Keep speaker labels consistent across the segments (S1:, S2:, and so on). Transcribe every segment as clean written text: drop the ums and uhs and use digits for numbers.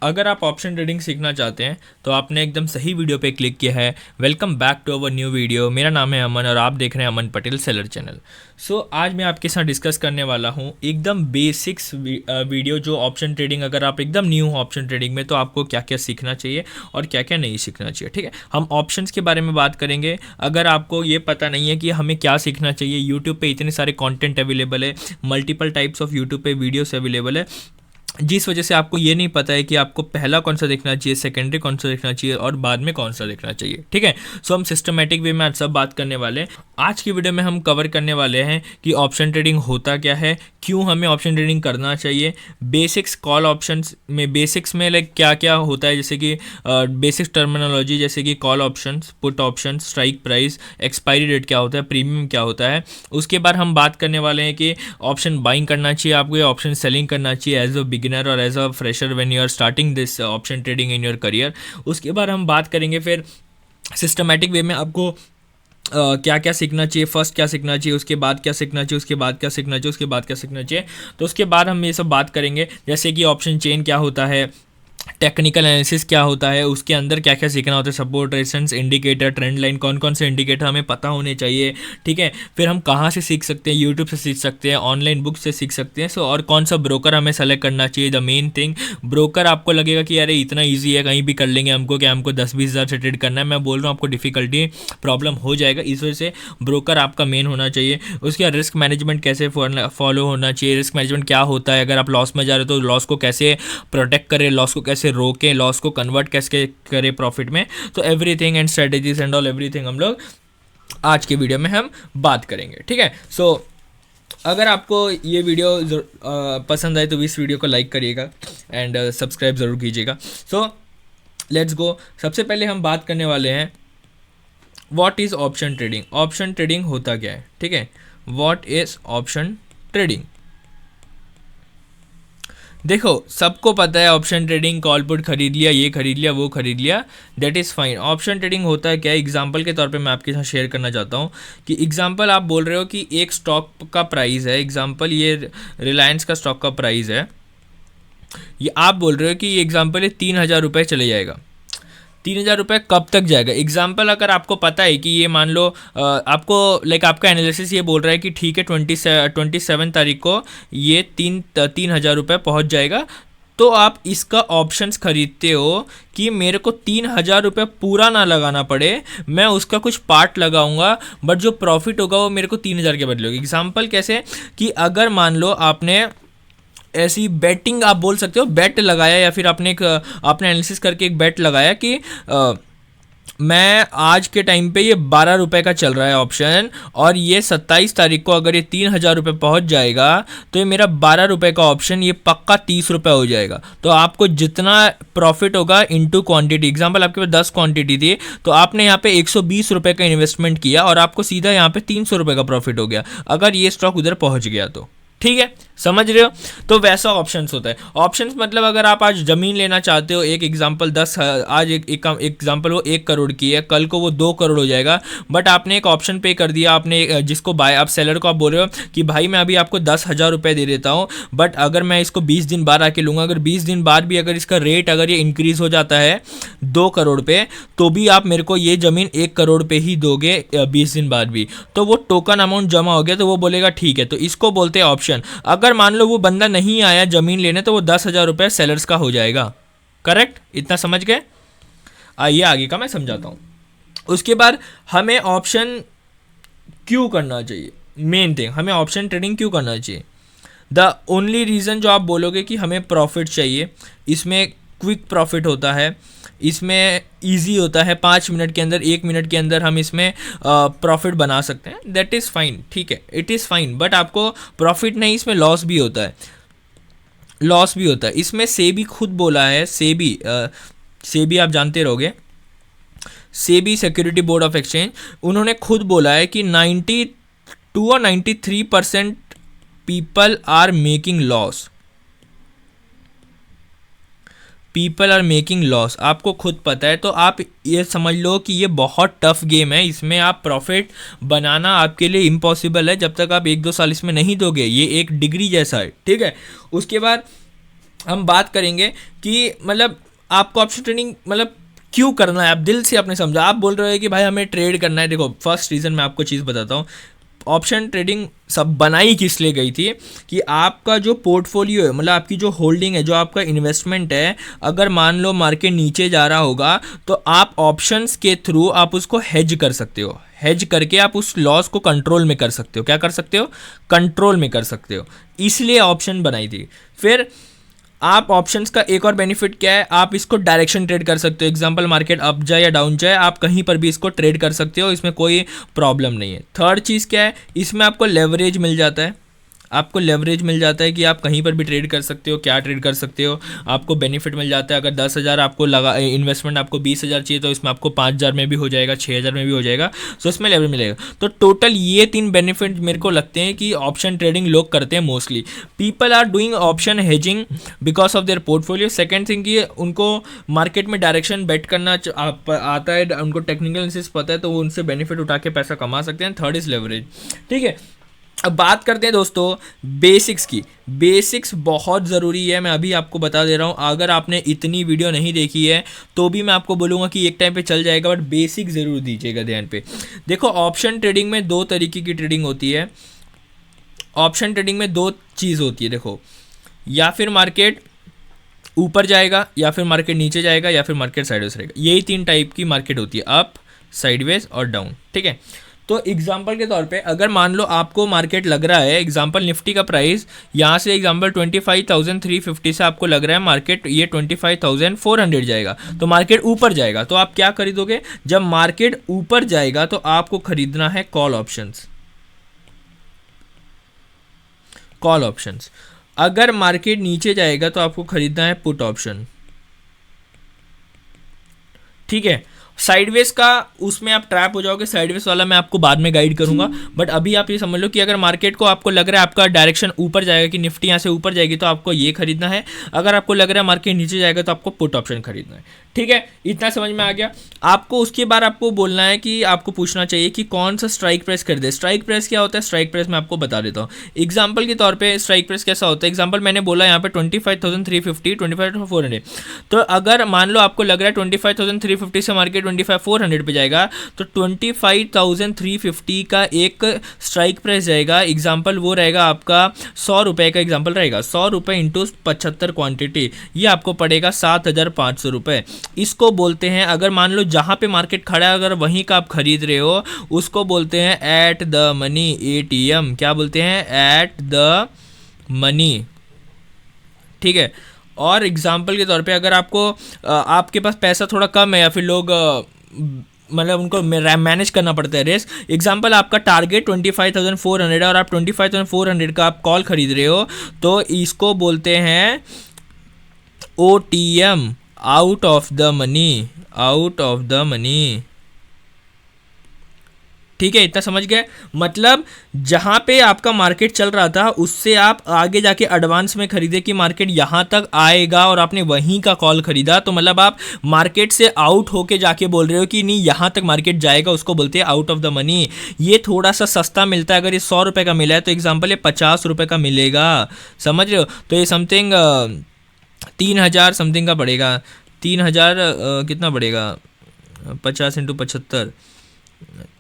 S1: अगर आप option trading सीखना चाहते हैं तो आपने एकदम सही वीडियो पे क्लिक किया है। Welcome back to our new video. मेरा नाम है अमन और आप देख रहे हैं अमन पटेल सेलर चैनल। आज मैं आपके साथ डिस्कस करने वाला हूँ एकदम बेसिक्स वीडियो, जो ऑप्शन ट्रेडिंग, अगर आप एकदम न्यू हो ऑप्शन ट्रेडिंग में तो आपको क्या क्या सीखना चाहिए और क्या क्या नहीं सीखना चाहिए। ठीक है, हम ऑप्शंस के बारे में बात करेंगे। अगर आपको ये पता नहीं है कि हमें क्या सीखना चाहिए, यूट्यूब पे इतने सारे कंटेंट अवेलेबल है, मल्टीपल टाइप्स ऑफ यूट्यूब पे वीडियोस अवेलेबल है, जिस वजह से आपको ये नहीं पता है कि आपको पहला कौन सा देखना चाहिए, सेकेंडरी कौन सा देखना चाहिए और बाद में कौन सा देखना चाहिए। ठीक है, हम सिस्टमेटिक वे में आज सब बात करने वाले हैं। आज की वीडियो में हम कवर करने वाले हैं कि ऑप्शन ट्रेडिंग होता क्या है, क्यों हमें ऑप्शन ट्रेडिंग करना चाहिए, बेसिक्स कॉल ऑप्शंस में, बेसिक्स में लाइक क्या क्या होता है, जैसे कि बेसिक्स टर्मिनोलॉजी, जैसे कि call options, put options, strike price, expiry date क्या होता है, प्रीमियम क्या होता है। उसके बाद हम बात करने वाले हैं कि ऑप्शन बाइंग करना चाहिए आपको या ऑप्शन सेलिंग करना चाहिए एज अ बिगिनर और as a fresher when you are starting this option trading in your career. उसके बाद हम बात करेंगे फिर सिस्टमैटिक वे में आपको क्या क्या सीखना चाहिए, फर्स्ट क्या सीखना चाहिए, उसके बाद क्या सीखना चाहिए, उसके बाद क्या सीखना चाहिए, उसके बाद क्या सीखना चाहिए। तो उसके बाद हम ये सब बात करेंगे, जैसे कि ऑप्शन चेन क्या होता है, टेक्निकल एनालिसिस क्या होता है, उसके अंदर क्या क्या सीखना होता है, support resistance indicator, trend line, कौन कौन से इंडिकेटर हमें पता होने चाहिए। ठीक है, फिर हम कहाँ से सीख सकते हैं, यूट्यूब से सीख सकते हैं, ऑनलाइन बुक से सीख सकते हैं। और कौन सा ब्रोकर हमें सेलेक्ट करना चाहिए। द मेन थिंग, ब्रोकर आपको लगेगा कि अरे इतना ईजी है, कहीं भी कर लेंगे हमको, कि हमको 10-20 हज़ार से ट्रेड करना है। मैं बोल रहा हूँ आपको डिफिकल्टी प्रॉब्लम हो जाएगा, इस वजह से ब्रोकर आपका मेन होना चाहिए। उसके बाद रिस्क मैनेजमेंट कैसे फॉलो होना चाहिए, रिस्क मैनेजमेंट क्या होता है, अगर आप लॉस में जा रहे हो तो लॉस को कैसे प्रोटेक्ट करें, लॉस को कैसे रोकें, लॉस को कन्वर्ट कैसे करें प्रॉफिट में। तो everything and strategies and all everything हम लोग आज के वीडियो में हम बात करेंगे। ठीक है, अगर आपको ये वीडियो पसंद आए तो इस वीडियो को लाइक करिएगा एंड सब्सक्राइब ज़रूर कीजिएगा। Let's go. सबसे पहले हम बात करने वाले हैं what is option trading. Option trading होता क्या है। ठीक है, व्हाट इज़ ऑप्शन ट्रेडिंग। देखो, सबको पता है ऑप्शन ट्रेडिंग, कॉल पुट खरीद लिया, ये खरीद लिया, वो खरीद लिया, that is fine. Option trading होता है क्या है, एग्जांपल के तौर पे मैं आपके साथ शेयर करना चाहता हूँ कि एग्जांपल आप बोल रहे हो कि एक स्टॉक का प्राइस है, एग्जांपल ये रिलायंस का स्टॉक का प्राइस है, ये आप बोल रहे हो कि ये एग्जांपल है 3,000 रुपये चले जाएगा। 3,000 रुपये कब तक जाएगा। एग्जाम्पल अगर आपको पता है कि ये मान लो आपको लाइक आपका एनालिसिस ये बोल रहा है कि ठीक है 27 तारीख को ये 3,000 रुपये पहुँच जाएगा, तो आप इसका ऑप्शंस खरीदते हो कि मेरे को 3,000 रुपये पूरा ना लगाना पड़े, मैं उसका कुछ पार्ट लगाऊंगा, बट जो प्रॉफिट होगा वो मेरे को 3,000 के बदले होगा। एग्जाम्पल कैसे कि अगर मान लो आपने ऐसी बेटिंग आप बोल सकते हो, बेट लगाया या फिर आपने एनालिसिस करके एक बेट लगाया कि मैं आज के टाइम पे ये 12 रुपये का चल रहा है ऑप्शन, और ये 27 तारीख को अगर ये 3,000 रुपये पहुँच जाएगा तो ये मेरा 12 रुपये का ऑप्शन ये पक्का 30 रुपये हो जाएगा। तो आपको जितना प्रॉफिट होगा इनटू क्वांटिटी, एग्जांपल आपके पास 10 क्वांटिटी थी तो आपने यहाँ पे 120 रुपये का इन्वेस्टमेंट किया और आपको सीधा यहाँ पे 300 रुपये का प्रॉफिट हो गया अगर ये स्टॉक उधर पहुँच गया तो। ठीक है, समझ रहे हो। तो वैसा ऑप्शंस होता है। ऑप्शंस मतलब अगर आप आज ज़मीन लेना चाहते हो, एक एग्जांपल आज एक एग्जांपल वो 1 करोड़ की है, कल को वो 2 करोड़ हो जाएगा, बट आपने एक ऑप्शन पे कर दिया, आपने जिसको बाय, आप सेलर को आप बोल रहे हो कि भाई मैं अभी आपको 10,000 रुपये दे देता हूँ, बट अगर मैं इसको 20 दिन बाद आके लूँगा, अगर 20 दिन बाद भी अगर इसका रेट अगर ये इंक्रीज़ हो जाता है 2 करोड़ पे, तो भी आप मेरे को ये ज़मीन 1 करोड़ पे ही दोगे 20 दिन बाद भी। तो वो टोकन अमाउंट जमा हो गया तो वो बोलेगा ठीक है, तो इसको बोलते हैं ऑप्शन। अगर मान लो वो बंदा नहीं आया जमीन लेने तो वो 10,000 रुपये सेलर्स का हो जाएगा। करेक्ट, इतना समझ गए। आइए आगे का मैं समझाता हूँ। उसके बाद हमें ऑप्शन क्यों करना चाहिए, मेन थिंग हमें ऑप्शन ट्रेडिंग क्यों करना चाहिए। द ओनली रीज़न जो आप बोलोगे कि हमें प्रॉफिट चाहिए, इसमें क्विक प्रॉफिट होता है, इसमें इजी होता है, 5 मिनट के अंदर, 1 मिनट के अंदर हम इसमें प्रॉफिट बना सकते हैं, दैट इज़ फाइन। ठीक है, इट इज़ फाइन, बट आपको प्रॉफिट नहीं, इसमें लॉस भी होता है, लॉस भी होता है। इसमें सेबी खुद बोला है, सेबी आप जानते रहोगे, SEBI security board of exchange, उन्होंने खुद बोला है कि 92 और 93% people are making loss, people are making loss. आपको खुद पता है, तो आप ये समझ लो कि ये बहुत टफ गेम है, इसमें आप प्रॉफिट बनाना आपके लिए इम्पॉसिबल है जब तक आप 1-2 साल इसमें नहीं दोगे। ये एक डिग्री जैसा है। ठीक है, उसके बाद हम बात करेंगे कि मतलब आपको ऑप्शन ट्रेडिंग मतलब क्यों करना है, आप दिल से आपने समझा, आप बोल रहे हो कि भाई हमें ट्रेड करना है। देखो फर्स्ट रीज़न मैं आपको चीज़ बताता हूँ, ऑप्शन ट्रेडिंग सब बनाई किस लिए गई थी कि आपका जो पोर्टफोलियो है, मतलब आपकी जो होल्डिंग है, जो आपका इन्वेस्टमेंट है, अगर मान लो मार्केट नीचे जा रहा होगा तो आप ऑप्शंस के थ्रू आप उसको हेज कर सकते हो, हेज करके आप उस लॉस को कंट्रोल में कर सकते हो। क्या कर सकते हो? कंट्रोल में कर सकते हो, इसलिए ऑप्शन बनाई थी। फिर आप ऑप्शंस का एक और बेनिफिट क्या है, आप इसको डायरेक्शन ट्रेड कर सकते हो। एग्जांपल मार्केट अप जाए या डाउन जाए, आप कहीं पर भी इसको ट्रेड कर सकते हो, इसमें कोई प्रॉब्लम नहीं है। थर्ड चीज़ क्या है, इसमें आपको लेवरेज मिल जाता है, आपको लेवरेज मिल जाता है कि आप कहीं पर भी ट्रेड कर सकते हो। क्या ट्रेड कर सकते हो, आपको बेनिफिट मिल जाता है। अगर 10,000 आपको लगा इन्वेस्टमेंट, आपको 20,000 चाहिए तो इसमें आपको 5,000 में भी हो जाएगा, 6,000 में भी हो जाएगा, तो इसमें लेवरेज मिलेगा। तो टोटल ये 3 बेनिफिट मेरे को लगते हैं कि ऑप्शन ट्रेडिंग लोग करते हैं mostly. People are doing option hedging because of their portfolio. Second thing कि उनको मार्केट में डायरेक्शन बेट करना आता है, उनको टेक्निकल एनालिसिस पता है, तो वो उनसे बेनिफिट उठा के पैसा कमा सकते हैं। Third is leverage. ठीक है, अब बात करते हैं दोस्तों बेसिक्स की। बेसिक्स बहुत ज़रूरी है, मैं अभी आपको बता दे रहा हूँ। अगर आपने इतनी वीडियो नहीं देखी है तो भी मैं आपको बोलूँगा कि एक टाइम पे चल जाएगा, बट बेसिक ज़रूर दीजिएगा ध्यान पे। देखो ऑप्शन ट्रेडिंग में 2 तरीके की ट्रेडिंग होती है। ऑप्शन ट्रेडिंग में 2 चीज़ होती है। देखो, या फिर मार्केट ऊपर जाएगा, या फिर मार्केट नीचे जाएगा, या फिर मार्केट साइडवेज रहेगा। यही 3 टाइप की मार्केट होती है, अप, साइडवेज और डाउन। ठीक है, तो एग्जाम्पल के तौर पे अगर मान लो आपको मार्केट लग रहा है, एग्जाम्पल निफ्टी का प्राइस यहाँ से एग्जाम्पल 25,350 से आपको लग रहा है मार्केट ये 25,400 जाएगा, तो मार्केट ऊपर जाएगा, तो आप क्या खरीदोगे? जब मार्केट ऊपर जाएगा तो आपको खरीदना है कॉल ऑप्शंस। Call options. अगर मार्केट नीचे जाएगा तो आपको खरीदना है पुट ऑप्शन। ठीक है, साइडवेज का उसमें आप ट्रैप हो जाओगे, साइडवेज वाला मैं आपको बाद में गाइड करूंगा। बट अभी आप ये समझ लो कि अगर मार्केट को आपको लग रहा है आपका डायरेक्शन ऊपर जाएगा, कि निफ्टी यहाँ से ऊपर जाएगी, तो आपको ये खरीदना है। अगर आपको लग रहा है मार्केट नीचे जाएगा तो आपको पुट ऑप्शन खरीदना है। ठीक है, इतना समझ में आ गया आपको। उसके बाद आपको बोलना है कि आपको पूछना चाहिए कि कौन सा स्ट्राइक प्राइस खरीदे। स्ट्राइक प्राइस क्या होता है? स्ट्राइक प्राइस मैं आपको बता देता हूँ एग्जाम्पल के तौर पे। स्ट्राइक प्राइस कैसा होता है? एग्जाम्पल मैंने बोला यहाँ पे 25,350, 25,400। तो अगर मान लो आपको लग रहा है 25,350 से मार्केट 25,400 पे जाएगा, तो 25,350 का एक स्ट्राइक प्राइस जाएगा। एग्जाम्पल वो रहेगा आपका 100 रुपये का। एग्जाम्पल रहेगा 100 रुपये इंटू 75 क्वांटिटी, ये आपको पड़ेगा 7,500 रुपये। इसको बोलते हैं, अगर मान लो जहाँ पे मार्केट खड़ा है अगर वहीं का आप खरीद रहे हो, उसको बोलते हैं एट द मनी ATM। क्या बोलते हैं? At the money. ठीक है, और एग्जाम्पल के तौर पे अगर आपको आपके पास पैसा थोड़ा कम है, या फिर लोग मतलब उनको मैनेज करना पड़ता है रिस्क। एग्जाम्पल आपका टारगेट 25,400 है और आप 25,400 का आप कॉल खरीद रहे हो, तो इसको बोलते हैं OTM, out of the money. Out of the money. ठीक है, इतना समझ गए? मतलब जहां पे आपका मार्केट चल रहा था उससे आप आगे जाके एडवांस में खरीदे कि मार्केट यहां तक आएगा, और आपने वहीं का कॉल खरीदा, तो मतलब आप मार्केट से आउट होके जाके बोल रहे हो कि नहीं यहां तक मार्केट जाएगा, उसको बोलते हैं आउट ऑफ द मनी। ये थोड़ा सा सस्ता मिलता है। अगर ये 100 रुपये का मिला है तो एग्जाम्पल ये 50 रुपये का मिलेगा, समझ रहे हो? तो ये समथिंग 3,000 समथिंग का पड़ेगा। 3,000 कितना पड़ेगा? 50 इंटू 75,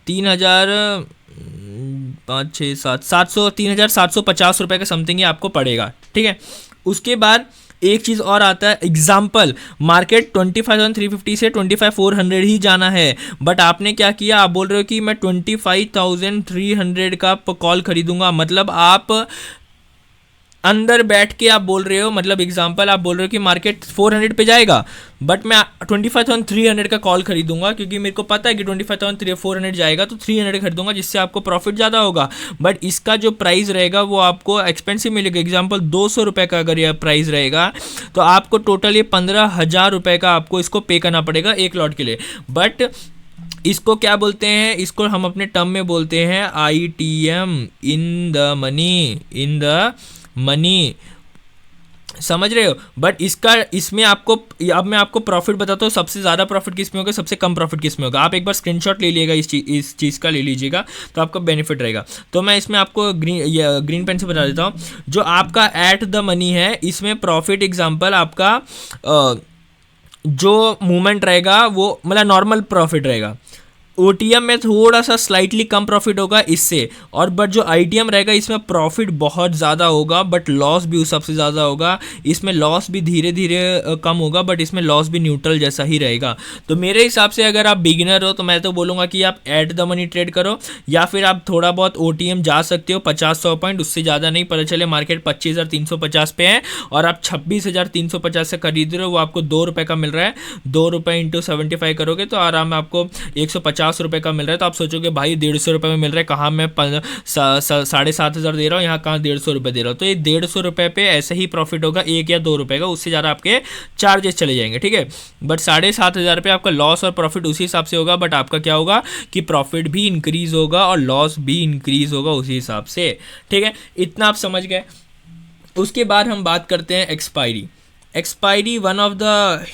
S1: 3,000 5 6 7 700 3,750 रुपये का समथिंग ये आपको पड़ेगा। ठीक है, उसके बाद एक चीज़ और आता है। एग्जाम्पल मार्केट 25,350 से 25,400 ही जाना है, बट आपने क्या किया? आप बोल रहे हो कि मैं 25,300 का कॉल खरीदूंगा। मतलब आप अंदर बैठ के आप बोल रहे हो, मतलब एग्जांपल आप बोल रहे हो कि मार्केट 400 पे जाएगा, बट मैं 25,300 का कॉल खरीदूंगा, क्योंकि मेरे को पता है कि 25,400 जाएगा, तो 300 खरीदूंगा, जिससे आपको प्रॉफिट ज़्यादा होगा। बट इसका जो प्राइस रहेगा वो आपको एक्सपेंसिव मिलेगा। एग्जांपल 200 रुपये का अगर यह प्राइस रहेगा, तो आपको टोटल ये 15,000 रुपये का आपको इसको पे करना पड़ेगा एक लॉट के लिए। बट इसको क्या बोलते हैं? इसको हम अपने टर्म में बोलते हैं ITM, in the money. In the money. समझ रहे हो। बट इसमें आपको, अब मैं आपको प्रॉफिट बताता हूँ, सबसे ज़्यादा प्रॉफिट किस में होगा, सबसे कम प्रॉफिट किस में होगा। आप एक बार स्क्रीनशॉट ले लीजिएगा, इस चीज़ का ले लीजिएगा, तो आपको बेनिफिट रहेगा। तो मैं इसमें आपको ग्रीन पेन से बता देता हूँ। जो आपका एट द मनी है, इसमें प्रॉफिट एग्जाम्पल आपका जो मूवमेंट रहेगा वो मतलब नॉर्मल प्रॉफिट रहेगा। ओटीएम में थोड़ा सा स्लाइटली कम प्रॉफिट होगा इससे, और बट जो आईटीएम रहेगा इसमें प्रॉफिट बहुत ज़्यादा होगा, बट लॉस भी उस सबसे ज़्यादा होगा। इसमें लॉस भी धीरे धीरे कम होगा, बट इसमें लॉस भी न्यूट्रल जैसा ही रहेगा। तो मेरे हिसाब से अगर आप बिगिनर हो तो मैं तो बोलूँगा कि आप एट द मनी ट्रेड करो, या फिर आप थोड़ा बहुत ओटीएम जा सकते हो 50-100 पॉइंट, उससे ज़्यादा नहीं। पता चले मार्केट 25,350 पे है और आप 26,350 से खरीद रहे हो, वो आपको ₹2 का मिल रहा है। ₹2 इंटू 75 करोगे तो आराम में आपको 150 ₹50 का मिल रहा है। तो आप सोचोगे भाई ₹150 में मिल रहा है, कहाँ मैं 7,500 दे रहा हूँ, यहाँ कहाँ ₹150 दे रहा हूँ। तो ये ₹150 पे ऐसे ही प्रॉफिट होगा, ₹1 या ₹2 का, उससे ज़्यादा आपके चार्जेस चले जाएंगे, ठीक है। बट 7,500 पे आपका लॉस और प्रॉफिट उसी हिसाब से होगा, बट आपका क्या होगा कि प्रॉफिट भी इंक्रीज होगा और लॉस भी इंक्रीज होगा उसी हिसाब से, ठीक है। इतना आप समझ गए। उसके बाद हम बात करते हैं expiry. Expiry one of the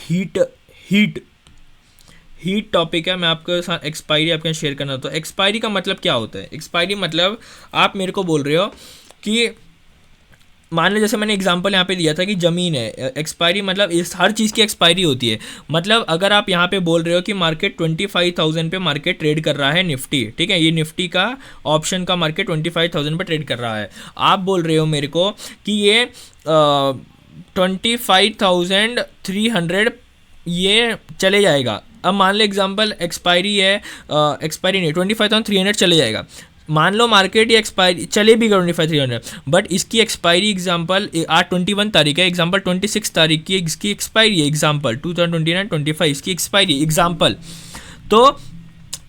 S1: heat topic है। मैं आपके साथ एक्सपायरी आपके साथ शेयर करना। तो एक्सपायरी का मतलब क्या होता है? एक्सपायरी मतलब आप मेरे को बोल रहे हो कि मान लो जैसे मैंने एग्जांपल यहाँ पे दिया था कि ज़मीन है, एक्सपायरी मतलब इस हर चीज़ की एक्सपायरी होती है। मतलब अगर आप यहाँ पे बोल रहे हो कि मार्केट 25,000 पे मार्केट ट्रेड कर रहा है निफ्टी, ठीक है, ये निफ्टी का ऑप्शन का मार्केट 25,000 पे ट्रेड कर रहा है। आप बोल रहे हो मेरे को कि ये 25,300 ये चले जाएगा। अब मान लो एग्जांपल एक्सपायरी है, एक्सपायरी नहीं, 25,300 चले जाएगा। मान लो मार्केट ये एक्सपायरी चले भी 25,300, बट इसकी एक्सपायरी एग्जांपल आज 21 तारीख है, एग्जांपल 26 तारीख की इसकी एक्सपायरी है, एग्जांपल 2029-25 इसकी एक्सपायरी एग्जांपल। तो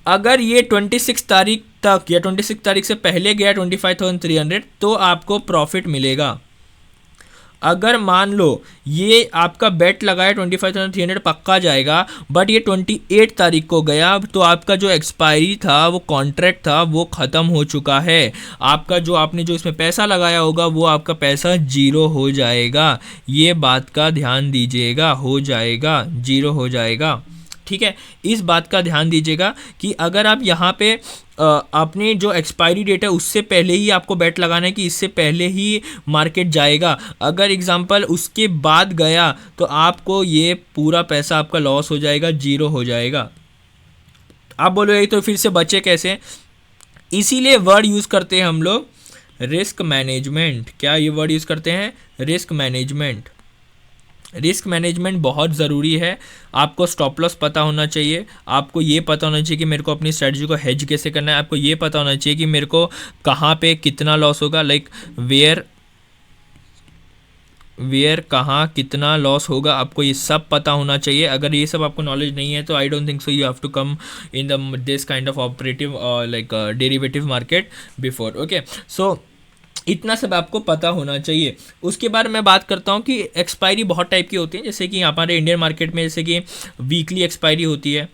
S1: अगर ये 26 तारीख तक या 26 तारीख से पहले गया 25,300 तो आपको प्रॉफिट मिलेगा। अगर मान लो ये आपका बेट लगाया 25,300 पक्का जाएगा, बट ये 28 तारीख को गया, तो आपका जो एक्सपायरी था, वो कॉन्ट्रैक्ट था, वो ख़त्म हो चुका है। आपका जो आपने जो इसमें पैसा लगाया होगा वो आपका पैसा जीरो हो जाएगा। ये बात का ध्यान दीजिएगा, हो जाएगा, जीरो हो जाएगा, ठीक है। इस बात का ध्यान दीजिएगा कि अगर आप यहाँ पे अपनी जो एक्सपायरी डेट है उससे पहले ही आपको बेट लगाना है कि इससे पहले ही मार्केट जाएगा। अगर एग्जांपल उसके बाद गया तो आपको ये पूरा पैसा आपका लॉस हो जाएगा, जीरो हो जाएगा। आप बोलोगे तो फिर से बचे कैसे? इसीलिए वर्ड यूज़ करते हैं हम लोग रिस्क मैनेजमेंट। क्या ये वर्ड यूज़ करते हैं? Risk management. रिस्क मैनेजमेंट बहुत ज़रूरी है। आपको स्टॉप लॉस पता होना चाहिए, आपको ये पता होना चाहिए कि मेरे को अपनी स्ट्रेटजी को हेज कैसे करना है, आपको ये पता होना चाहिए कि मेरे को कहाँ पे कितना लॉस होगा, लाइक वेयर कहाँ कितना लॉस होगा, आपको ये सब पता होना चाहिए। अगर ये सब आपको नॉलेज नहीं है तो I don't think so you have to come in the this kind of operative like derivative market before, okay. So इतना सब आपको पता होना चाहिए। उसके बाद मैं बात करता हूँ कि एक्सपायरी बहुत टाइप की होती है, जैसे कि हमारे इंडियन मार्केट में जैसे कि वीकली एक्सपायरी होती है,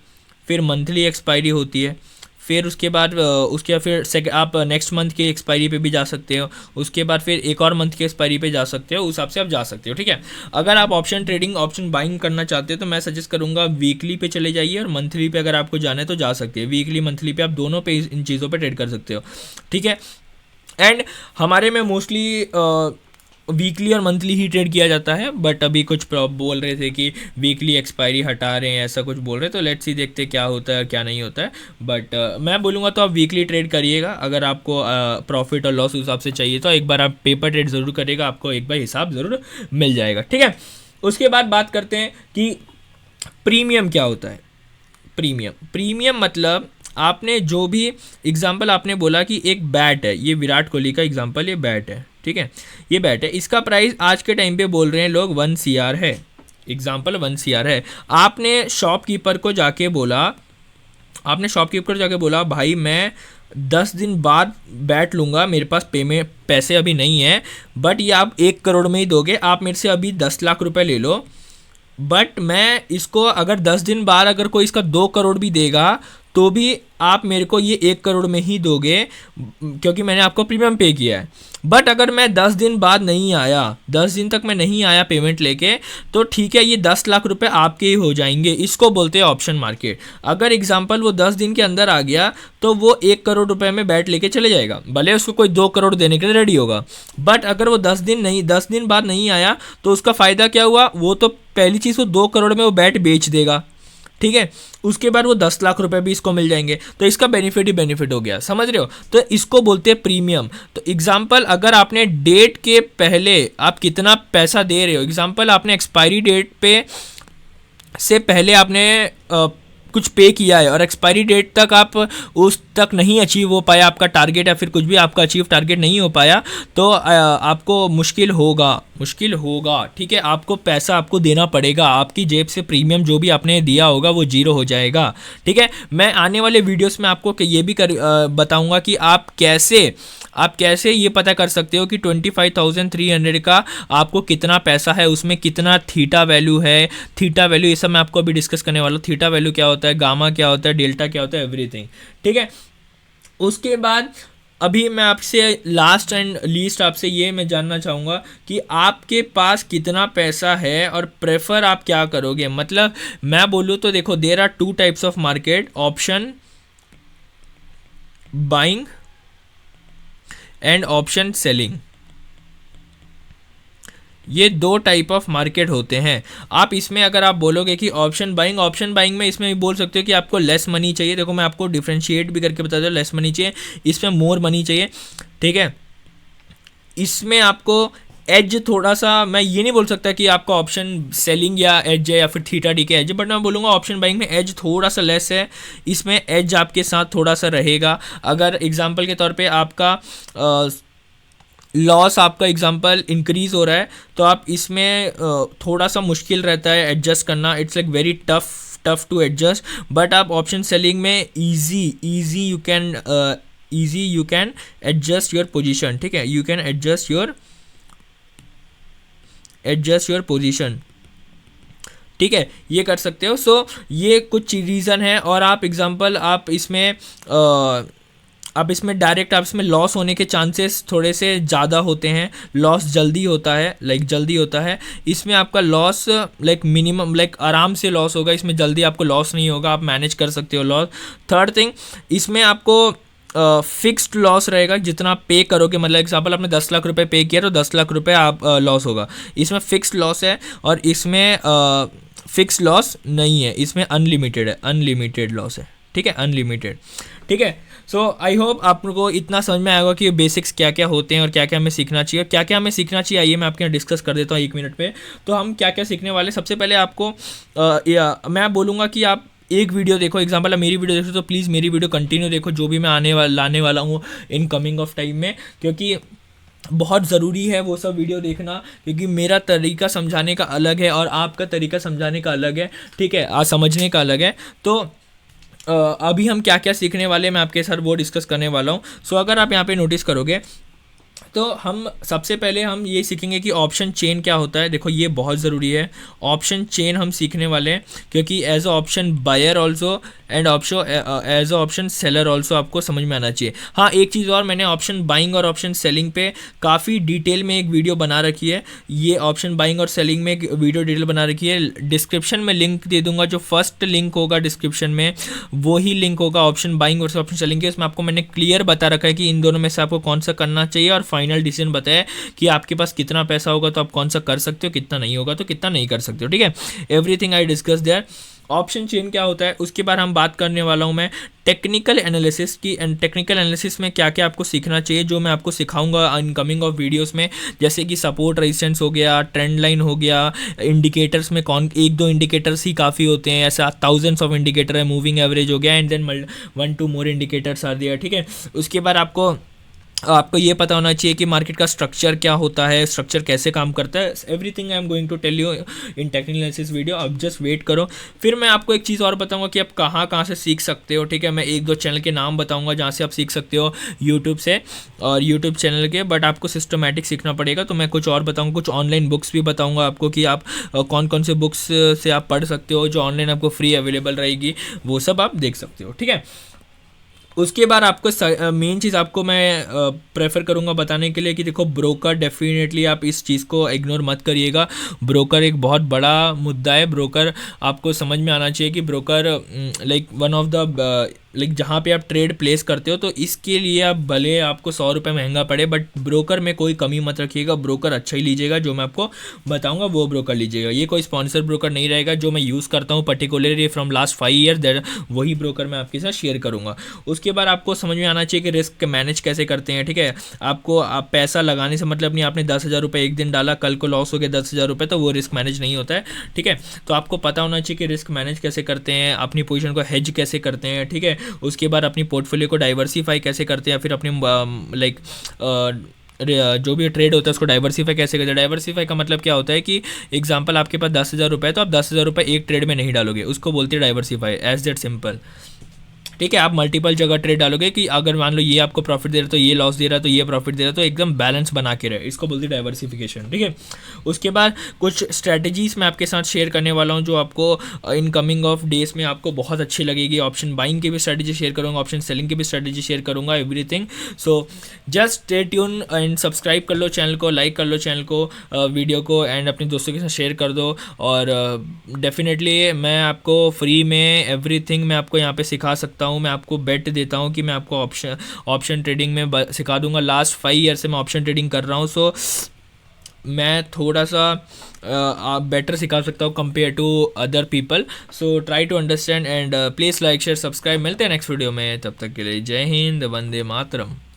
S1: फिर मंथली एक्सपायरी होती है, फिर उसके बाद फिर आप नेक्स्ट मंथ की एक्सपायरी पे भी जा सकते हो, उसके बाद फिर एक और मंथ की एक्सपायरी पे जा सकते हो, उस हिसाब से आप जा सकते हो, ठीक है। अगर आप ऑप्शन ट्रेडिंग ऑप्शन बाइंग करना चाहते हो तो मैं सजेस्ट करूँगा वीकली पे चले जाइए, और मंथली पे अगर आपको जाना है तो जा सकते हैं। वीकली मंथली पे आप दोनों पे इन चीज़ों पर ट्रेड कर सकते हो, ठीक है। एंड हमारे में मोस्टली वीकली और मंथली ही ट्रेड किया जाता है, बट अभी कुछ बोल रहे थे कि वीकली एक्सपायरी हटा रहे हैं, ऐसा कुछ बोल रहे हैं, तो लेट्स सी देखते क्या होता है क्या नहीं होता है। बट मैं बोलूँगा तो आप वीकली ट्रेड करिएगा। अगर आपको प्रॉफिट और लॉस उस हिसाब से चाहिए तो एक बार आप पेपर ट्रेड ज़रूर करिएगा, आपको एक बार हिसाब ज़रूर मिल जाएगा, ठीक है। उसके बाद बात करते हैं कि प्रीमियम क्या होता है। प्रीमियम मतलब आपने जो भी एग्जाम्पल आपने बोला कि एक बैट है, ये विराट कोहली का एग्जाम्पल, ये बैट है, ठीक है, ये बैट है, इसका प्राइस आज के टाइम पे बोल रहे हैं लोग 1 CR है, एग्जाम्पल 1 CR है। आपने शॉपकीपर को जाके बोला भाई मैं 10 दिन बाद बैट लूँगा, मेरे पास पैसे अभी नहीं है, बट ये आप 1 करोड़ में ही दोगे, आप मेरे से अभी 10 लाख रुपए ले लो, बट मैं इसको अगर 10 दिन बाद अगर कोई इसका 2 करोड़ भी देगा तो भी आप मेरे को ये 1 करोड़ में ही दोगे, क्योंकि मैंने आपको प्रीमियम पे किया है। बट अगर मैं 10 दिन बाद नहीं आया, 10 दिन तक मैं नहीं आया पेमेंट लेके, तो ठीक है, ये 10 लाख रुपए आपके ही हो जाएंगे। इसको बोलते हैं ऑप्शन मार्केट। अगर एग्जांपल वो 10 दिन के अंदर आ गया तो वो 1 करोड़ रुपए में बैट लेके चले जाएगा, भले उसको कोई 2 करोड़ देने के लिए रेडी होगा। बट अगर वो 10 दिन बाद नहीं आया तो उसका फ़ायदा क्या हुआ? वो तो पहली चीज़, वो 2 करोड़ में वो बैट बेच देगा, ठीक है। उसके बाद वो 10 लाख रुपए भी इसको मिल जाएंगे, तो इसका बेनिफिट ही बेनिफिट हो गया, समझ रहे हो? तो इसको बोलते हैं प्रीमियम। तो एग्जांपल, अगर आपने डेट के पहले आप कितना पैसा दे रहे हो, एग्जांपल आपने एक्सपायरी डेट पे से पहले आपने कुछ पे किया है और एक्सपायरी डेट तक आप उस तक नहीं अचीव हो पाया आपका टारगेट, या फिर कुछ भी आपका अचीव टारगेट नहीं हो पाया, तो आपको मुश्किल होगा, ठीक है। आपको पैसा आपको देना पड़ेगा, आपकी जेब से प्रीमियम जो भी आपने दिया होगा वो जीरो हो जाएगा, ठीक है। मैं आने वाले वीडियोस में आपको ये भी बताऊंगा कि आप कैसे ये पता कर सकते हो कि 25,300 का आपको कितना पैसा है, उसमें कितना थीटा वैल्यू है। थीटा वैल्यू ये सब मैं आपको अभी डिस्कस करने वाला हूँ। थीटा वैल्यू क्या होता है, गामा क्या होता है, डेल्टा क्या होता है, एवरीथिंग, ठीक है। उसके बाद अभी मैं आपसे लास्ट एंड लीस्ट आपसे ये मैं जानना चाहूँगा कि आपके पास कितना पैसा है और प्रेफर आप क्या करोगे। मतलब मैं बोलूँ तो देखो, there are 2 types of market, option buying and option selling. ये 2 टाइप ऑफ मार्केट होते हैं। आप इसमें अगर आप बोलोगे कि ऑप्शन बाइंग में इसमें भी बोल सकते हो कि आपको लेस मनी चाहिए। देखो मैं आपको डिफ्रेंशिएट भी करके बता दूँ, लेस मनी चाहिए, इसमें मोर मनी चाहिए, ठीक है। इसमें आपको एज थोड़ा सा, मैं ये नहीं बोल सकता कि आपका ऑप्शन सेलिंग या एज है या फिर थीटा डी के एज है, बट मैं बोलूँगा ऑप्शन बाइंग में एज थोड़ा सा लेस है, इसमें एज आपके साथ थोड़ा सा रहेगा। अगर एग्जांपल के तौर पे आपका लॉस, आपका एग्जांपल इंक्रीज हो रहा है, तो आप इसमें थोड़ा सा मुश्किल रहता है एडजस्ट करना, it's like very tough to adjust. But आप ऑप्शन सेलिंग में easy you can adjust your position, ठीक है। You can adjust your position, ठीक है, ये कर सकते हो। सो ये कुछ रीज़न है। और आप एग्जांपल आप इसमें डायरेक्ट आप इसमें लॉस होने के चांसेस थोड़े से ज़्यादा होते हैं, लॉस जल्दी होता है। इसमें आपका लॉस मिनिमम आराम से लॉस होगा, इसमें जल्दी आपको लॉस नहीं होगा, आप मैनेज कर सकते हो लॉस। थर्ड थिंग, इसमें आपको फिक्स्ड लॉस रहेगा, जितना पे करोगे, मतलब एग्जांपल आपने 10 लाख रुपए पे किया तो 10 लाख रुपए आप लॉस होगा। इसमें फिक्स्ड लॉस है और इसमें फिक्स लॉस नहीं है, इसमें अनलिमिटेड लॉस है, ठीक है, अनलिमिटेड, ठीक है। सो आई होप आपको इतना समझ में आएगा कि बेसिक्स क्या क्या होते हैं और क्या क्या हमें सीखना चाहिए, क्या क्या हमें सीखना चाहिए। आइए मैं आपके यहाँ डिस्कस कर देता हूँ 1 मिनट पे। तो हम क्या क्या सीखने वाले, सबसे पहले आपको मैं बोलूँगा कि आप एक वीडियो देखो, एग्जांपल आप मेरी वीडियो देखो तो प्लीज़ मेरी वीडियो कंटिन्यू देखो, जो भी मैं लाने वाला हूँ इन कमिंग ऑफ टाइम में, क्योंकि बहुत ज़रूरी है वो सब वीडियो देखना, क्योंकि मेरा तरीका समझाने का अलग है और आपका तरीका समझाने का अलग है, ठीक है, समझने का अलग है। तो अभी हम क्या क्या सीखने वाले हैं मैं आपके साथ वो डिस्कस करने वाला हूँ। सो अगर आप यहाँ पे नोटिस करोगे तो हम सबसे पहले हम ये सीखेंगे कि ऑप्शन चेन क्या होता है। देखो ये बहुत ज़रूरी है, ऑप्शन चेन हम सीखने वाले हैं, क्योंकि as a option buyer also and as a option seller also आपको समझ में आना चाहिए। हाँ, एक चीज़ और, मैंने ऑप्शन बाइंग और ऑप्शन सेलिंग पे काफ़ी डिटेल में एक वीडियो बना रखी है। ये ऑप्शन बाइंग और सेलिंग में एक वीडियो डिटेल बना रखी है, डिस्क्रिप्शन में लिंक दे दूंगा। जो फर्स्ट लिंक होगा डिस्क्रिप्शन में वही लिंक होगा ऑप्शन बाइंग और ऑप्शन सेलिंग के। उसमें आपको मैंने क्लियर बता रखा है कि इन दोनों में से आपको कौन सा करना चाहिए और फाइनल डिसीजन बताया कि आपके पास कितना पैसा होगा तो आप कौन सा कर सकते हो, कितना नहीं होगा तो कितना नहीं कर सकते हो, ठीक है। Everything I discuss there. Option chain क्या होता है उसके बाद हम बात करने वाला हूं मैं टेक्निकल एनालिसिस की। एंड टेक्निकल एनालिसिस में क्या क्या आपको सीखना चाहिए, जो मैं आपको सिखाऊंगा इनकमिंग ऑफ वीडियोस में, जैसे कि सपोर्ट रेजिस्टेंस हो गया, ट्रेंड लाइन हो गया, इंडिकेटर्स में कौन 1-2 इंडिकेटर्स ही काफ़ी होते हैं, ऐसा थाउजेंड्स ऑफ इंडिकेटर है, मूविंग एवरेज हो गया, and then 1-2 more indicators are there, ठीक है। उसके बाद आपको आपको ये पता होना चाहिए कि मार्केट का स्ट्रक्चर क्या होता है, स्ट्रक्चर कैसे काम करता है। Everything I am going to tell you in technical analysis video. अब जस्ट वेट करो। फिर मैं आपको एक चीज़ और बताऊंगा कि आप कहाँ कहाँ से सीख सकते हो, ठीक है। मैं एक दो चैनल के नाम बताऊंगा जहाँ से आप सीख सकते हो यूट्यूब से और यूट्यूब चैनल के, बट आपको सिस्टमेटिक सीखना पड़ेगा। तो मैं कुछ और बताऊँगा, कुछ ऑनलाइन बुक्स भी बताऊँगा आपको कि आप कौन कौन से बुक्स से आप पढ़ सकते हो, जो ऑनलाइन आपको फ्री अवेलेबल रहेगी, वो सब आप देख सकते हो, ठीक है। उसके बाद आपको मेन चीज़ आपको मैं प्रेफर करूँगा बताने के लिए कि देखो, ब्रोकर डेफिनेटली आप इस चीज़ को इग्नोर मत करिएगा। ब्रोकर एक बहुत बड़ा मुद्दा है। ब्रोकर आपको समझ में आना चाहिए कि broker like one of the like जहाँ पे आप ट्रेड प्लेस करते हो, तो इसके लिए आप भले आपको 100 रुपये महंगा पड़े, बट ब्रोकर में कोई कमी मत रखिएगा। ब्रोकर अच्छा ही लीजिएगा, जो मैं आपको बताऊंगा वो ब्रोकर लीजिएगा। ये कोई स्पॉन्सर ब्रोकर नहीं रहेगा, जो मैं यूज़ करता हूँ particularly from last 5 year, that वही ब्रोकर मैं आपके साथ शेयर करूँगा। उसके बाद आपको समझ में आना चाहिए कि रिस्क मैनेज कैसे करते हैं, ठीक है। आप पैसा लगाने से मतलब नहीं, आपने 10,000 रुपये एक दिन डाला, कल को लॉस हो गया 10,000 रुपये, तो वो रिस्क मैनेज नहीं होता है, ठीक है। तो आपको पता होना चाहिए कि रिस्क मैनेज कैसे करते हैं, अपनी पोजीशन को हेज कैसे करते हैं, ठीक है। उसके बाद अपनी पोर्टफोलियो को डाइवर्सीफाई कैसे करते हैं, फिर अपनी लाइक जो भी ट्रेड होता है उसको डाइवर्सीफाई कैसे करते हैं। डाइवर्सीफाई का मतलब क्या होता है कि एग्जांपल आपके पास 10,000 रुपये है, तो आप 10,000 रुपये एक ट्रेड में नहीं डालोगे, उसको बोलते हैं डाइवर्सीफाई, एज दैट सिंपल, ठीक है। आप मल्टीपल जगह ट्रेड डालोगे कि अगर मान लो ये आपको प्रॉफिट दे रहा है तो ये लॉस दे रहा है, तो ये प्रॉफिट दे रहा है, तो एकदम बैलेंस बना के रहे, इसको बोलते हैं डाइवर्सिफिकेशन, ठीक है। उसके बाद कुछ स्ट्रैटेजीज मैं आपके साथ शेयर करने वाला हूँ जो आपको इन कमिंग ऑफ डेज में आपको बहुत अच्छी लगेगी। ऑप्शन बाइंग की भी स्ट्रैटेजी शेयर करूँगा, ऑप्शन सेलिंग की भी स्ट्रैटेजी शेयर करूँगा, everything. So just stay tune and subscribe कर लो चैनल को, लाइक कर लो चैनल को, वीडियो को, एंड अपने दोस्तों के साथ शेयर कर दो। और डेफिनेटली मैं आपको फ्री में एवरीथिंग मैं आपको यहाँ पे सिखा सकता हूँ। मैं आपको बेट देता हूँ कि मैं आपको ऑप्शन ट्रेडिंग में सिखा दूंगा। लास्ट 5 ईयर से मैं ऑप्शन ट्रेडिंग कर रहा हूँ, सो मैं थोड़ा सा बेटर सिखा सकता हूँ compare to other people. So try to understand and please like share subscribe. मिलते हैं नेक्स्ट वीडियो में, तब तक के लिए जय हिंद, वंदे मातरम।